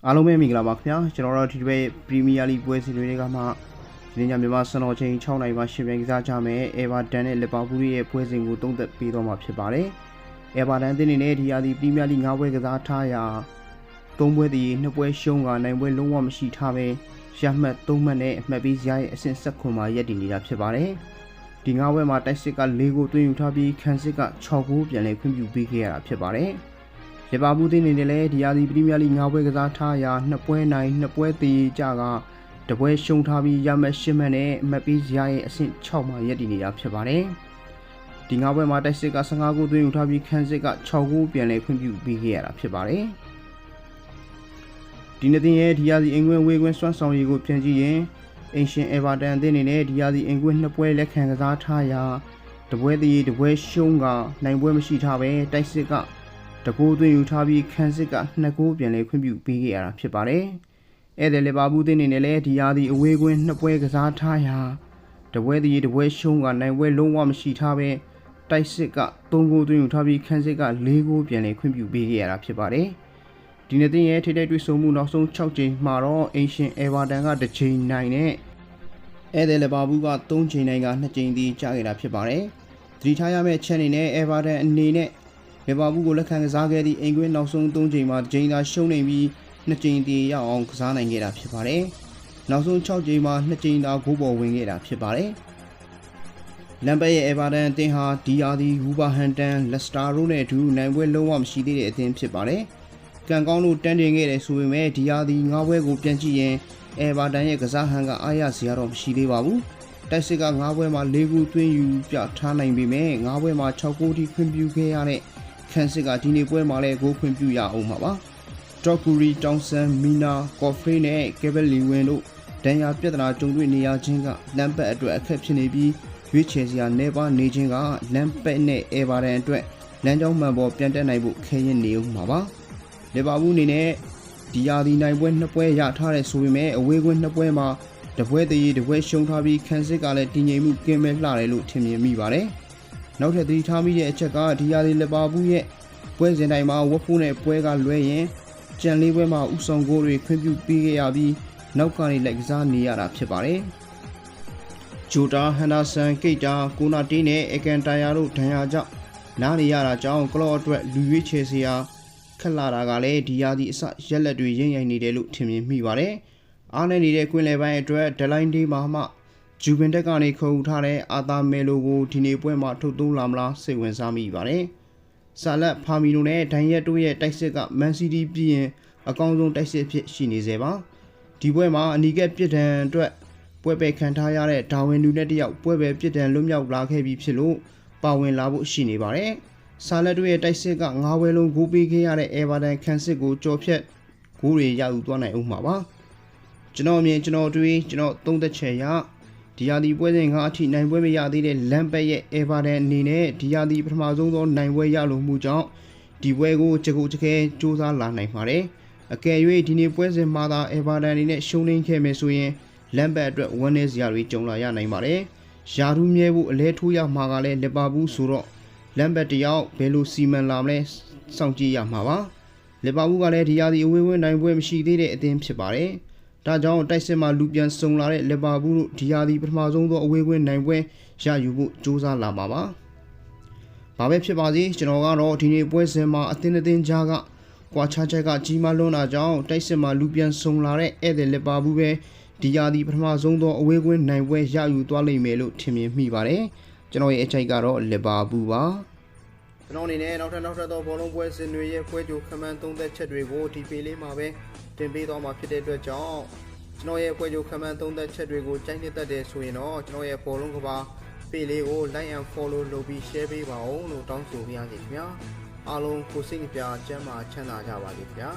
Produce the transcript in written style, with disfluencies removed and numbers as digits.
အားလုံးပဲမင်္ဂလာပါခင်ဗျာကျွန်တော်တို့ဒီတစ်ပရီးမီးယားလိပွဲစဉ်တွေကမှဒီနေ့ညမြန်မာစံတော်ချိန်6နိုင်မှာရှင်ပြိုင်ကစားကြမယ်အေဗာတန်နဲ့လီဗာပူးရဲ့ပွဲစဉ်ကိုသုံးသပ်ပေးတော့မှာဖြစ်ပါတယ်အေဗာတန်အသင်းအနေနဲ့ဒီရာသီပရီးမီးယားလိ9ပွဲကစားထားရာ3ပွဲတည်2ပွဲရှုံးကနိုင်ပွဲလုံးဝမရှိထားပဲရမှတ်3မှတ်နဲ့အမှတ်ပေးစရာရဲ့အဆင့်7ခွန်မှာရပ်တည်နေတာဖြစ်ပါတယ်ဒီ9ပွဲမှာတိုက်စစ်က4ဂိုးသွင်းယူထားပြီးခန်စစ်က6ဂိုးပြန်လည်ခွင့်ပြုပေးခဲ့ရတာဖြစ်ပါတယ်လီဗာပူးတင်းနေတယ်လေဒီရာသီပရီးမီးယားလိ9ပွဲကစားထားရာ2ပွဲနိုင်2ပွဲတည်ကြကတပွဲရှုံးထားပြီးရမှတ်10မှတ်နဲ့အမှတ်ပေးစရာရဲ့အဆင့်6မှာရပ်တည်နေတာဖြစ်ပါတယ်ဒီ9ပွဲမှာတိုက်စစ်က15ဂိုးသွင်းယူထားပြီးခန်စစ်က6ဂိုးပြန်လည်ခွင့်ပြုပေးခဲ့ရတာဖြစ်ပါတယ်ဒီနေ့တင်ရဲ့ဒီရာသီအင်္ဂွင်းဝေးကွင်းစွမ်းဆောင်ရည်ကိုပြန်ကြည့်ရင်အင်ရှင်အေဗာတန်အသင်းအနေနဲ့ဒီရာသီအင်္ဂွင်း2ပွဲလက်ခံကစားထားရာတပွဲတည်တပွဲရှုံးကနိုင်ပွဲမရှိထားပဲတိုက်စစ်ကတကူသွင်းယူထားပြီးခန်းစစ်က2ဂိုးပြန်လည်ခွင့်ပြုပေးခဲ့ရတာဖြစ်ပါတယ်။အဲ့ဒီလီဗာပူးတင်းနေနဲ့လည်းဒီရာသီအဝေးကွင်း2ပွဲကစားထားရာတပွဲတည်တပွဲရှုံးကနိုင်ပွဲလုံးဝမရှိထားပဲတိုက်စစ်က3ဂိုးသွင်းယူထားပြီးခန်းစစ်က4ဂိုးပြန်လည်ခွင့်ပြုပေးခဲ့ရတာဖြစ်ပါတယ်။ဒီနေ့တင်ရဲ့ထိပ်တိုက်တွေ့ဆုံမှုနောက်ဆုံး6ချိန်မှာတော့အင်ရှင်အေဗာတန်က1ချိန်နိုင်နဲ့အဲ့ဒီလီဗာပူးက3ချိန်နိုင်က2ချိန်တည်ကျခဲ့တာဖြစ်ပါတယ်။သတိထားရမယ့်ချက်အနေနဲ့အေဗာတန်အနေနဲ့လီဗာပူးကိုလက်ခံကစားခဲ့သည့်အင်္ဂွင်းနောက်ဆုံး3ချိန်မှာတစ်ချိန်သာရှုံးနေပြီး2ချိန်တည်ရောက်အောင်ကစားနိုင်ခဲ့တာဖြစ်ပါတယ်။နောက်ဆုံး6ချိန်မှာ2ချိန်သာဂိုးပေါ်ဝင်ခဲ့တာဖြစ်ပါတယ်။လမ်ဘတ်ရဲ့အေဗာတန်အသင်းဟာဒီယာဒီဝူဘာဟန်တန်လက်စတာတို့နဲ့အတူနိုင်ပွဲလုံးဝမရှိသေးတဲ့အသင်းဖြစ်ပါတယ်။ကံကောင်းလို့တန်းတင်ခဲ့တယ်ဆိုပေမဲ့ဒီယာဒီ9ပွဲကိုပြန်ကြည့်ရင်အေဗာတန်ရဲ့ကစားဟန်ကအားရစရာတော့မရှိသေးပါဘူး။တိုက်စစ်က9ပွဲမှာ4ဂိုးသွင်းယူပြထားနိုင်ပေမဲ့9ပွဲမှာ6ဂိုးထိခွင့်ပြုခဲ့ရတဲ့ခန်းစစ်ကဒီနေ့ပွဲမှာလည်းဂိုးခွင့်ပြုရအောင်မှာပါ။ဒေါ့ကူရီတောင်ဆန်မီနာကော်ဖရီနဲ့ကယ်ဘယ်လီဝင်းတို့ဒဏ်ရာပြဿနာကြုံတွေ့နေရခြင်းကလမ်ဘတ်အတွက်အခက်ဖြစ်နေပြီးရွေးချယ်စရာနေပါနေခြင်းကလမ်ဘတ်နဲ့အေဗာတန်အတွက်လမ်းကြောင်းမှန်ပေါ်ပြန်တက်နိုင်ဖို့ခဲရင်နေဦးမှာပါ။လီဗာပူးအနေနဲ့ဒီယာဒီနိုင်ပွဲ2ပွဲရထားတဲ့ဆိုပေမဲ့အဝေးကွင်း2ပွဲမှာတပွဲတည်းတပွဲရှုံးထားပြီးခန်းစစ်ကလည်းတည်ငြိမ်မှုကင်းမဲ့လှတယ်လို့ထင်မြင်မိပါတယ်။နောက်ထပ်သတိထားမိတဲ့အချက်ကဒီယာဒီလီဗာပူးရဲ့ပွဲစဉ်တိုင်းမှာဝက်ဖူးနဲ့ပွဲကလွဲရင်ကြံလေးပွဲမှာဥဆောင်ဂိုးတွေခွင့်ပြုပေးခဲ့ရပြီးနောက်ကနေလိုက်ကစားနေရတာဖြစ်ပါတယ်။ဂျိုတာဟန်ဒါဆန်ကိတ်တာကိုနာတီးနဲ့အကန်တိုင်ယာတို့ဒဏ်ရာကြောင့်နားနေရတာကြောင့်ကလော့အတွက်လူရွေးချယ်စရာခက်လာတာကလည်းဒီယာဒီအစရက်လက်တွေရင်းရိုင်နေတယ်လို့ထင်မြင်မိပါတယ်။အားနဲ့နေတဲ့ကွင်းလယ်ပိုင်းအတွက်ဒလိုင်းဒေးမှာမှဂျူဗင်တက်ကနေခေါ်ယူထားတဲ့အာသာမဲလိုကိုဒီနေ့ပွဲမှာထုတ်သုံးလာမလားစိတ်ဝင်စားမိပါတယ်။ဆာလက်ဖာမီနိုနဲ့ဒိုင်ရက်တို့ရဲ့တိုက်စစ်ကမန်စီးတီးပြီးရင်အကောင်းဆုံးတိုက်စစ်ဖြစ်ရှိနေစေပါ။ဒီပွဲမှာအနီးကပ်ပြစ်ဒဏ်အတွက်ပွဲပယ်ခံထားရတဲ့ဒါဝင်လူနဲ့တယောက်ပွဲပယ်ပြစ်ဒဏ်လွတ်မြောက်လာခဲ့ပြီးဖြစ်လို့ပါဝင်လာဖို့ရှိနေပါတယ်။ဆာလက်တို့ရဲ့တိုက်စစ်က9ပွဲလုံးဂိုးပေးခဲ့ရတဲ့အေဗာတန်ခန်စစ်ကိုကြော်ဖြတ်ဂိုးတွေရယူသွားနိုင်အောင်မှာပါ။ကျွန်တော်အမြင်ကျွန်တော်တွေးကျွန်တော်သုံးသက်ချက်ရဒီယာဒီပွဲစဉ်ကအထိနိုင်ပွဲမရသေးတဲ့လမ်ဘတ်ရဲ့အေဗာတန်အနေနဲ့ဒီယာဒီပထမဆုံးသောနိုင်ပွဲရလို့မှုကြောင့်ဒီပွဲကိုချက်ကိုချက်ခဲစူးစမ်းလာနိုင်ပါတယ်။အကယ်၍ဒီနေ့ပွဲစဉ်မှာသာအေဗာတန်အနေနဲ့ရှုံးနိမ့်ခဲ့မယ်ဆိုရင်လမ်ဘတ်အတွက်ဝန်းနေစရာတွေကြုံလာရနိုင်ပါတယ်။ယာဒူးမြဲဖို့အလဲထိုးရမှာကလည်းလီဗာပူးဆိုတော့လမ်ဘတ်တယောက်ဘယ်လိုစီမံလာမလဲစောင့်ကြည့်ရမှာပါ။လီဗာပူးကလည်းဒီယာဒီအဝေးဝင်နိုင်ပွဲမရှိသေးတဲ့အသင်းဖြစ်ပါတယ်။ဒါကြောင့်တိုက်စစ်မှာလူပြန်စုံလာတဲ့လီဗာပူးတို့ဒီယာဒီပထမဆုံးသောအဝေးကွင်းနိုင်ပွဲရယူဖို့ကြိုးစားလာမှာပါ။ဘာပဲဖြစ်ပါစေကျွန်တော်ကတော့ဒီနေ့ပွဲစဉ်မှာအသင်းကြားကကွာခြားချက်ကကြီးမားလွန်းတာကြောင့်တိုက်စစ်မှာလူပြန်စုံလာတဲ့ဧည့်သည်လီဗာပူးပဲဒီယာဒီပထမဆုံးသောအဝေးကွင်းနိုင်ပွဲရယူသွားလိမ့်မယ်လို့ထင်မြင်မိပါတယ်။ကျွန်တော်ရဲ့အချိုက်ကတော့လီဗာပူးပါ။ကျွန်တော်အနေနဲ့နောက်ထပ်သောဘောလုံးပွဲစဉ်တွေရဲ့ပွဲကြိုခမှန်းသုံးသက်ချက်တွေကိုဒီပေလေးမှာပဲတင်ပေးသွားမှာဖြစ်တဲ့အတွက်ကြောင့်ကျွန်တော်ရဲ့ပွဲကြိုခမှန်းသုံးသက်ချက်တွေကိုကြိုက်နှစ်သက်တယ်ဆိုရင်တော့ကျွန်တော်ရဲ့ဘောလုံးကဘာပေလေးကို like and follow လုပ်ပြီး share ပေးပါဦးလို့တောင်းဆိုပါရစေခင်ဗျာအားလုံးကိုစိတ်နှပြချမ်းသာချမ်းသာကြပါစေခင်ဗျာ